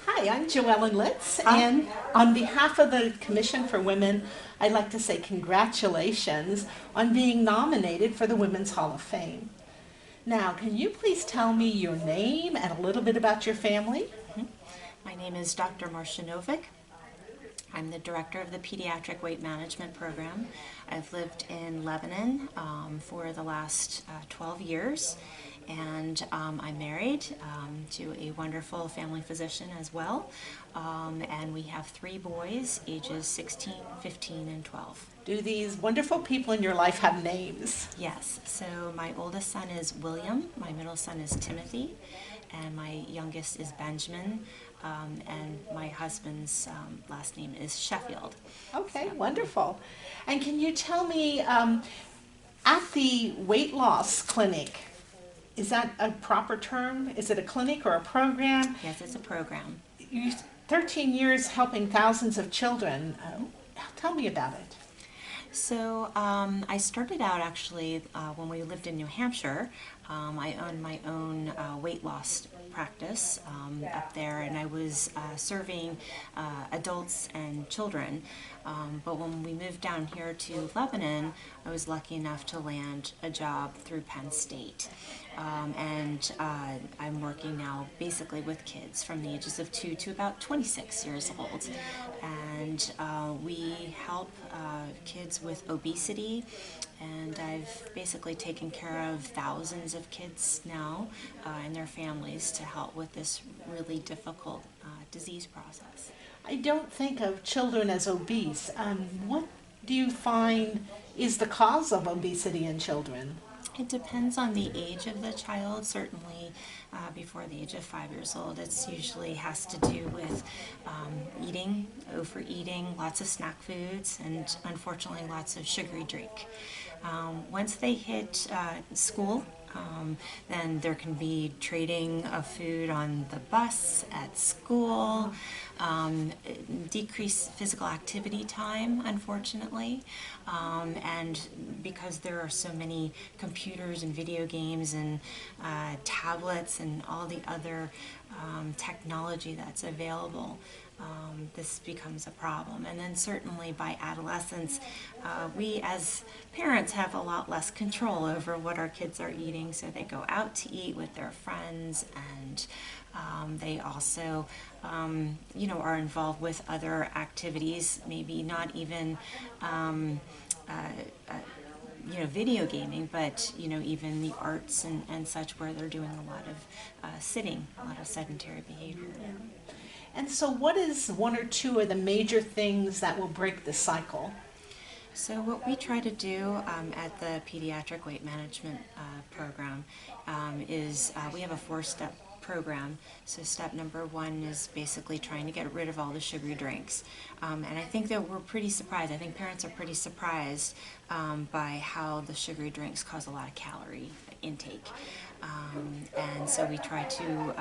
Hi, I'm Joellen Litz, Hi. and on behalf of the Commission for Women, I'd like to say congratulations on being nominated for the Women's Hall of Fame. Now, can you please tell me your name and a little bit about your family? My name is Dr. Marsha Novick. I'm the director of the Pediatric Weight Management Program. I've lived in Lebanon for the last 12 years, and I'm married to a wonderful family physician as well. And we have 3 boys, ages 16, 15, and 12. Do these wonderful people in your life have names? Yes, so my oldest son is William, my middle son is Timothy, and my youngest is Benjamin, and my husband's last name is Sheffield. Okay, So, wonderful. And can you tell me, at the weight loss clinic, is that a proper term? Is it a clinic or a program? yes, it's a program. You 13 years helping thousands of children. Tell me about it. So I started out actually when we lived in New Hampshire. I owned my own weight loss practice up there, and I was serving adults and children. But when we moved down here to Lebanon, I was lucky enough to land a job through Penn State. And I'm working now basically with kids from the ages of 2 to about 26 years old. And we help kids with obesity, and I've basically taken care of thousands of kids now and their families to help with this really difficult disease process. I don't think of children as obese. What do you find is the cause of obesity in children? It depends on the age of the child. Certainly before the age of 5 years old, it's usually has to do with eating, overeating, lots of snack foods, and unfortunately lots of sugary drink. Once they hit school, then there can be trading of food on the bus, at school, decreased physical activity time, unfortunately, and because there are so many computers and video games and tablets and all the other technology that's available, this becomes a problem. And then certainly by adolescence, we as parents have a lot less control over what our kids are eating, so they go out to eat with their friends, and they also are involved with other activities, maybe not even video gaming, but even the arts and such, where they're doing a lot of sitting, a lot of sedentary behavior. And so what is one or two of the major things that will break the cycle? So what we try to do at the Pediatric Weight Management Program is we have a 4-step program. So step number 1 is basically trying to get rid of all the sugary drinks. And I think that we're pretty surprised. I think parents are pretty surprised by how the sugary drinks cause a lot of calorie intake. And so we try to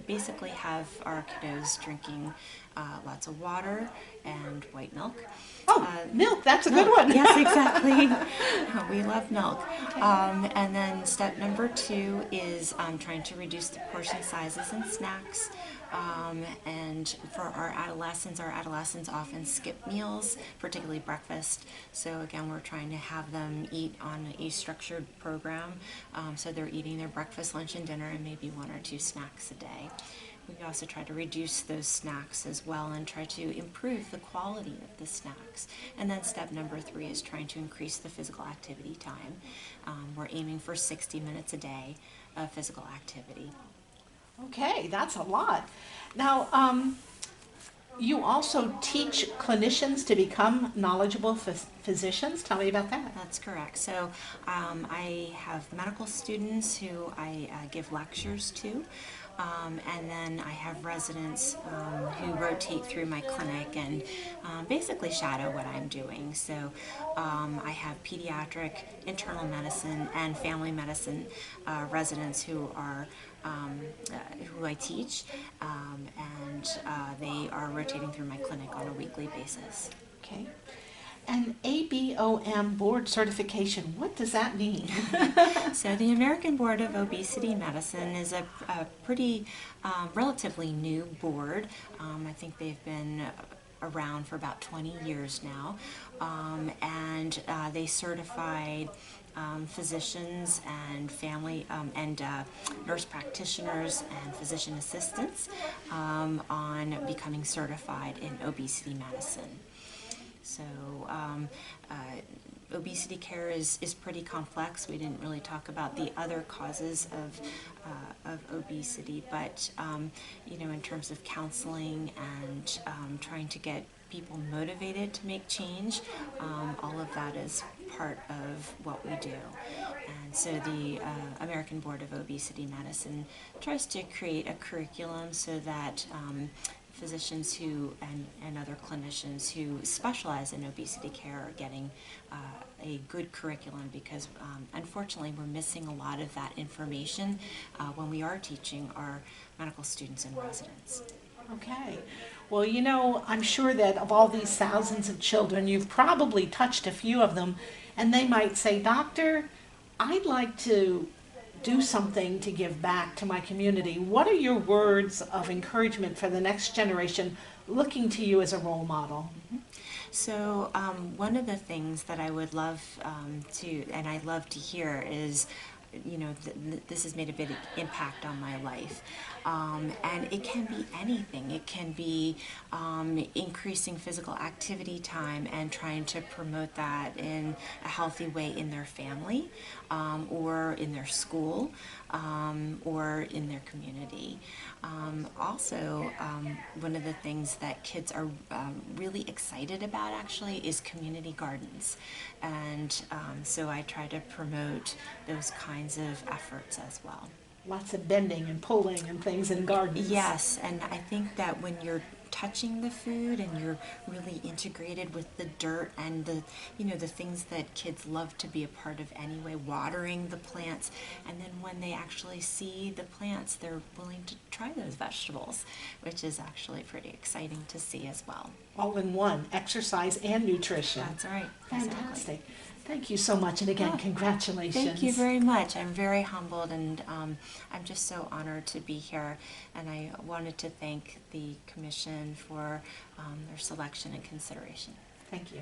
basically have our kiddos drinking lots of water and white milk. Oh, milk, that's a good one. Yes, exactly. We love milk. And then step number 2 is trying to reduce the portion sizes in snacks. And for our adolescents often skip meals, particularly breakfast. So again, we're trying to have them eat on a structured program. So they're eating their breakfast, lunch, and dinner, and maybe 1 or 2 snacks a day. We also try to reduce those snacks as well and try to improve the quality of the snacks. And then step number 3 is trying to increase the physical activity time. We're aiming for 60 minutes a day of physical activity. Okay, that's a lot. Now, you also teach clinicians to become knowledgeable physicians. Tell me about that. That's correct. So I have medical students who I give lectures to. And then I have residents who rotate through my clinic and basically shadow what I'm doing. So I have pediatric, internal medicine, and family medicine residents who are who I teach, and they are rotating through my clinic on a weekly basis. Okay. And AB AOM board certification. What does that mean? So the American Board of Obesity Medicine is a pretty relatively new board. I think they've been around for about 20 years now, and they certified physicians and family and nurse practitioners and physician assistants on becoming certified in obesity medicine. So obesity care is pretty complex. We didn't really talk about the other causes of obesity, but you know, in terms of counseling and trying to get people motivated to make change, all of that is part of what we do. And so the American Board of Obesity Medicine tries to create a curriculum so that physicians who and other clinicians who specialize in obesity care are getting a good curriculum, because unfortunately we're missing a lot of that information when we are teaching our medical students and residents. Okay. Well, you know, I'm sure that of all these thousands of children, you've probably touched a few of them, and they might say, Doctor, I'd like to do something to give back to my community. What are your words of encouragement for the next generation looking to you as a role model? So one of the things that I would love and I love to hear is, you know, this has made a big impact on my life. And it can be anything. It can be increasing physical activity time and trying to promote that in a healthy way in their family, or in their school, or in their community. Also, one of the things that kids are really excited about actually is community gardens. And so I try to promote those kinds of efforts as well. Lots of bending and pulling and things in gardens. Yes, and I think that when you're touching the food and you're really integrated with the dirt and the, you know, the things that kids love to be a part of anyway, watering the plants, and then when they actually see the plants, they're willing to try those vegetables, which is actually pretty exciting to see as well. All in one, exercise and nutrition. That's right. Fantastic. Exactly. Thank you so much, and again, Oh, congratulations. Thank you very much. I'm very humbled, and I'm just so honored to be here. And I wanted to thank the Commission for their selection and consideration. Thank you.